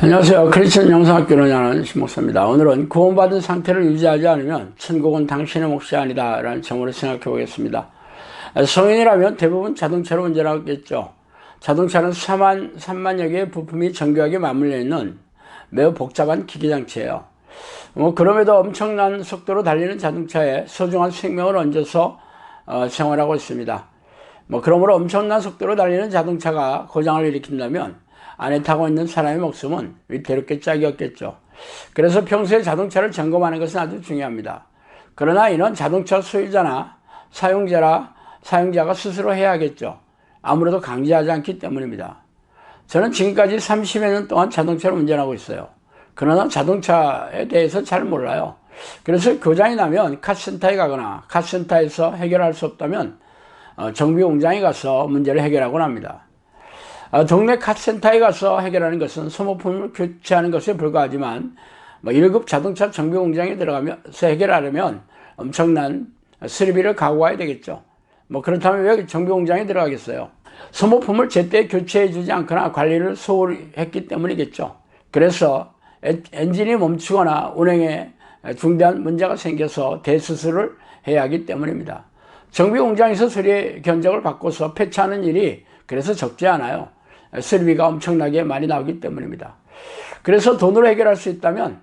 안녕하세요. 크리스천 영성학교를 운영하는 신목사입니다. 오늘은 구원받은 상태를 유지하지 않으면 천국은 당신의 몫이 아니다 라는 점으로 생각해 보겠습니다. 성인이라면 대부분 자동차로 운전하겠죠. 자동차는 3만여 개의 부품이 정교하게 맞물려 있는 매우 복잡한 기기장치예요. 그럼에도 엄청난 속도로 달리는 자동차에 소중한 생명을 얹어서 생활하고 있습니다. 그러므로 엄청난 속도로 달리는 자동차가 고장을 일으킨다면 안에 타고 있는 사람의 목숨은 위태롭게 짝이 없겠죠. 그래서 평소에 자동차를 점검하는 것은 아주 중요합니다. 그러나 이는 자동차 소유자나 사용자가 스스로 해야 하겠죠. 아무래도 강제하지 않기 때문입니다. 저는 지금까지 30여 년 동안 자동차를 운전하고 있어요. 그러나 자동차에 대해서 잘 몰라요. 그래서 고장이 나면 카센터에 가거나 카센터에서 해결할 수 없다면 정비공장에 가서 문제를 해결하곤 합니다. 동네 카센터에 가서 해결하는 것은 소모품을 교체하는 것에 불과하지만 1급 자동차 정비공장에 들어가면서 해결하려면 엄청난 수리비를 각오해야 되겠죠. 그렇다면 왜 정비공장에 들어가겠어요? 소모품을 제때 교체해 주지 않거나 관리를 소홀히 했기 때문이겠죠. 그래서 엔진이 멈추거나 운행에 중대한 문제가 생겨서 대수술을 해야 하기 때문입니다. 정비공장에서 수리 견적을 받고서 폐차하는 일이 그래서 적지 않아요. 수리비가 엄청나게 많이 나오기 때문입니다. 그래서 돈으로 해결할 수 있다면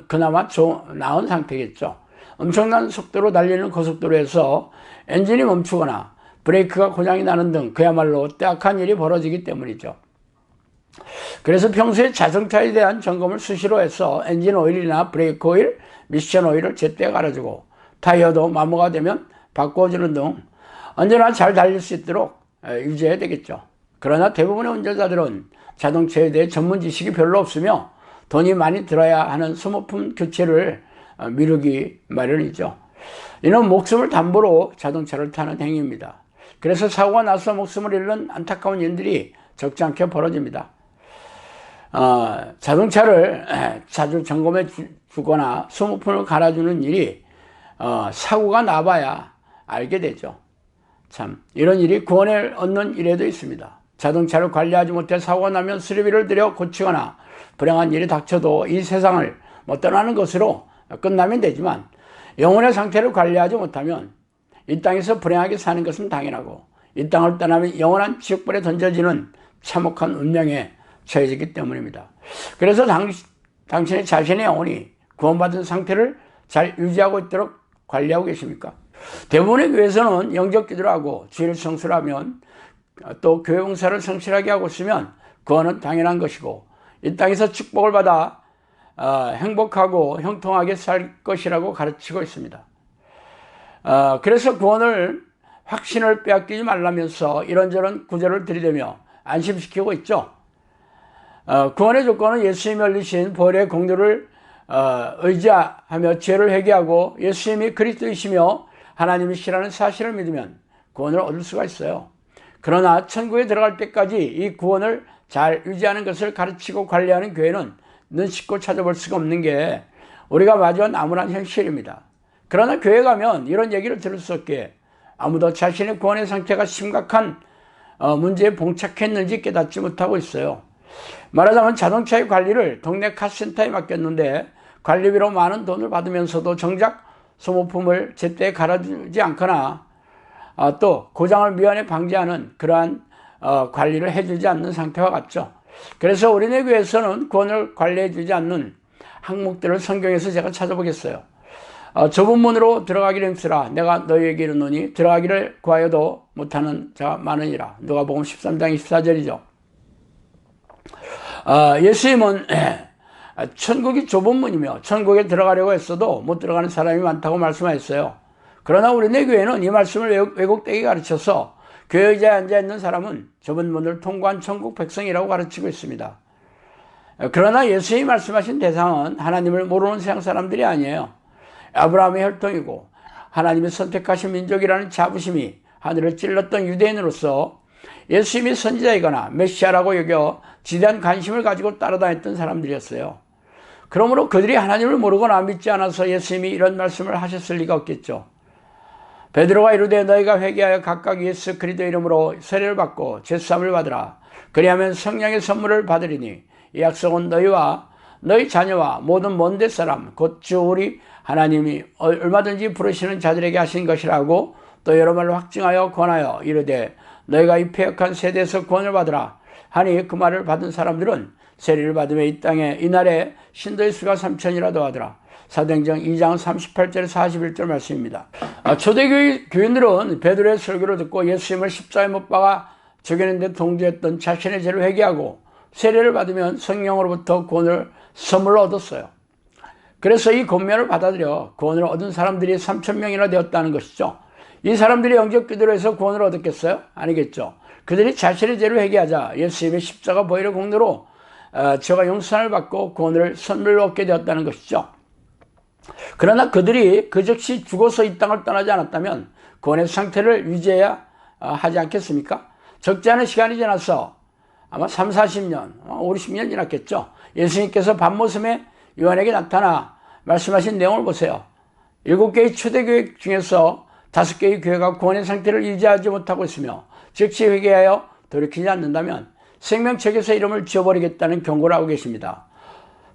그나마 나은 상태겠죠. 엄청난 속도로 달리는 고속도로에서 엔진이 멈추거나 브레이크가 고장이 나는 등 그야말로 떼악한 일이 벌어지기 때문이죠. 그래서 평소에 자동차에 대한 점검을 수시로 해서 엔진 오일이나 브레이크 오일, 미션 오일을 제때 갈아주고 타이어도 마모가 되면 바꿔주는 등 언제나 잘 달릴 수 있도록 유지해야 되겠죠. 그러나 대부분의 운전자들은 자동차에 대해 전문 지식이 별로 없으며 돈이 많이 들어야 하는 소모품 교체를 미루기 마련이죠. 이는 목숨을 담보로 자동차를 타는 행위입니다. 그래서 사고가 나서 목숨을 잃는 안타까운 일들이 적지 않게 벌어집니다. 자동차를 자주 점검해 주거나 소모품을 갈아주는 일이 사고가 나봐야 알게 되죠. 참 이런 일이 구원을 얻는 일에도 있습니다. 자동차를 관리하지 못해 사고가 나면 수리비를 들여 고치거나 불행한 일이 닥쳐도 이 세상을 떠나는 것으로 끝나면 되지만 영혼의 상태를 관리하지 못하면 이 땅에서 불행하게 사는 것은 당연하고 이 땅을 떠나면 영원한 지옥불에 던져지는 참혹한 운명에 처해지기 때문입니다. 그래서 당신의 자신의 영혼이 구원받은 상태를 잘 유지하고 있도록 관리하고 계십니까? 대부분의 교회에서는 영적 기도를 하고 주일 성수를 하면 또 교회 봉사를 성실하게 하고 있으면 구원은 당연한 것이고 이 땅에서 축복을 받아 행복하고 형통하게 살 것이라고 가르치고 있습니다. 그래서 구원을 확신을 빼앗기지 말라면서 이런저런 구절을 들이대며 안심시키고 있죠. 구원의 조건은 예수님이 흘리신 보혈의 공로를 의지하며 죄를 회개하고 예수님이 그리스도이시며 하나님이시라는 사실을 믿으면 구원을 얻을 수가 있어요. 그러나 천국에 들어갈 때까지 이 구원을 잘 유지하는 것을 가르치고 관리하는 교회는 눈 씻고 찾아볼 수가 없는 게 우리가 마주한 암울한 현실입니다. 그러나 교회 가면 이런 얘기를 들을 수 없기에 아무도 자신의 구원의 상태가 심각한 문제에 봉착했는지 깨닫지 못하고 있어요. 말하자면 자동차의 관리를 동네 카센터에 맡겼는데 관리비로 많은 돈을 받으면서도 정작 소모품을 제때 갈아주지 않거나 또 고장을 미연에 방지하는 그러한 관리를 해주지 않는 상태와 같죠. 그래서 우리네 교회에서는 구원을 관리해주지 않는 항목들을 성경에서 제가 찾아보겠어요. 좁은 문으로 들어가기를 힘쓰라. 내가 너희에게 이르노니 들어가기를 구하여도 못하는 자가 많으니라. 누가복음 13장 24절이죠. 예수님은 천국이 좁은 문이며 천국에 들어가려고 했어도 못 들어가는 사람이 많다고 말씀하셨어요. 그러나 우리네 교회는 이 말씀을 왜곡되게 가르쳐서 교회 의자에 앉아있는 사람은 좁은 문을 통과한 천국 백성이라고 가르치고 있습니다. 그러나 예수님이 말씀하신 대상은 하나님을 모르는 세상 사람들이 아니에요. 아브라함의 혈통이고 하나님의 선택하신 민족이라는 자부심이 하늘을 찔렀던 유대인으로서 예수님이 선지자이거나 메시아라고 여겨 지대한 관심을 가지고 따라다녔던 사람들이었어요. 그러므로 그들이 하나님을 모르거나 믿지 않아서 예수님이 이런 말씀을 하셨을 리가 없겠죠. 베드로가 이르되 너희가 회개하여 각각 예수 그리스도 이름으로 세례를 받고 제수함을 받으라. 그리하면 성령의 선물을 받으리니 이 약속은 너희와 너희 자녀와 모든 먼데 사람 곧 주 우리 하나님이 얼마든지 부르시는 자들에게 하신 것이라고 또 여러 말로 확증하여 권하여 이르되 너희가 이 패역한 세대에서 구원을 받으라 하니 그 말을 받은 사람들은 세례를 받으며 이 땅에 이날에 신도의 수가 3천이라도 하더라. 사도행전 2장 38절 41절 말씀입니다. 초대교회 교인들은 베드로의 설교를 듣고 예수님을 십자가에 못 박아 죽이는 데 동조했던 자신의 죄를 회개하고 세례를 받으면 성령으로부터 구원을 선물로 얻었어요. 그래서 이 권면을 받아들여 구원을 얻은 사람들이 3,000명이나 되었다는 것이죠. 이 사람들이 영접 기도로 해서 구원을 얻었겠어요? 아니겠죠. 그들이 자신의 죄를 회개하자 예수님의 십자가 보혈의 공로로 죄가 용서를 받고 구원을 선물로 얻게 되었다는 것이죠. 그러나 그들이 그 즉시 죽어서 이 땅을 떠나지 않았다면 구원의 상태를 유지해야 하지 않겠습니까? 적지 않은 시간이 지나서 아마 3, 40년, 5, 60년 지났겠죠. 예수님께서 밤모섬에 요한에게 나타나 말씀하신 내용을 보세요. 7개의 초대교회 중에서 5개의 교회가 구원의 상태를 유지하지 못하고 있으며 즉시 회개하여 돌이키지 않는다면 생명책에서 이름을 지워버리겠다는 경고를 하고 계십니다.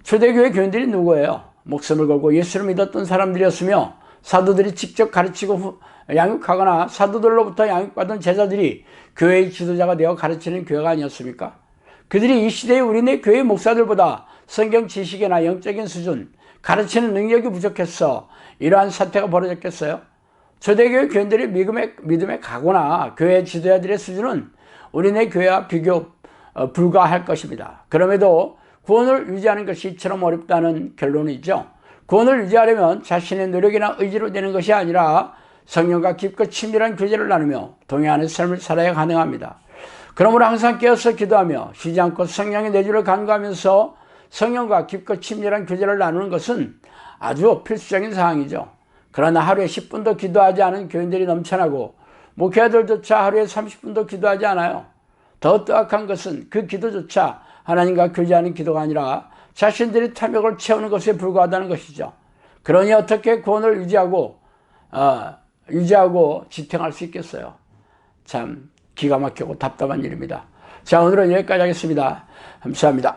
초대교회 교인들이 누구예요? 목숨을 걸고 예수를 믿었던 사람들이었으며 사도들이 직접 가르치고 양육하거나 사도들로부터 양육받은 제자들이 교회의 지도자가 되어 가르치는 교회가 아니었습니까? 그들이 이 시대의 우리네 교회 목사들보다 성경 지식이나 영적인 수준, 가르치는 능력이 부족해서 이러한 사태가 벌어졌겠어요? 초대교회 교인들의 믿음의 각오나 교회 지도자들의 수준은 우리네 교회와 비교 불가할 것입니다. 그럼에도 구원을 유지하는 것이 이처럼 어렵다는 결론이죠. 구원을 유지하려면 자신의 노력이나 의지로 되는 것이 아니라 성령과 깊고 친밀한 교제를 나누며 동행하는 삶을 살아야 가능합니다. 그러므로 항상 깨어서 기도하며 쉬지 않고 성령의 내주를 간구하면서 성령과 깊고 친밀한 교제를 나누는 것은 아주 필수적인 사항이죠. 그러나 하루에 10분도 기도하지 않은 교인들이 넘쳐나고 목회자들조차 하루에 30분도 기도하지 않아요. 더 뜨악한 것은 그 기도조차 하나님과 교제하는 기도가 아니라 자신들의 탐욕을 채우는 것에 불과하다는 것이죠. 그러니 어떻게 구원을 유지하고 지탱할 수 있겠어요? 참 기가 막히고 답답한 일입니다. 자, 오늘은 여기까지 하겠습니다. 감사합니다.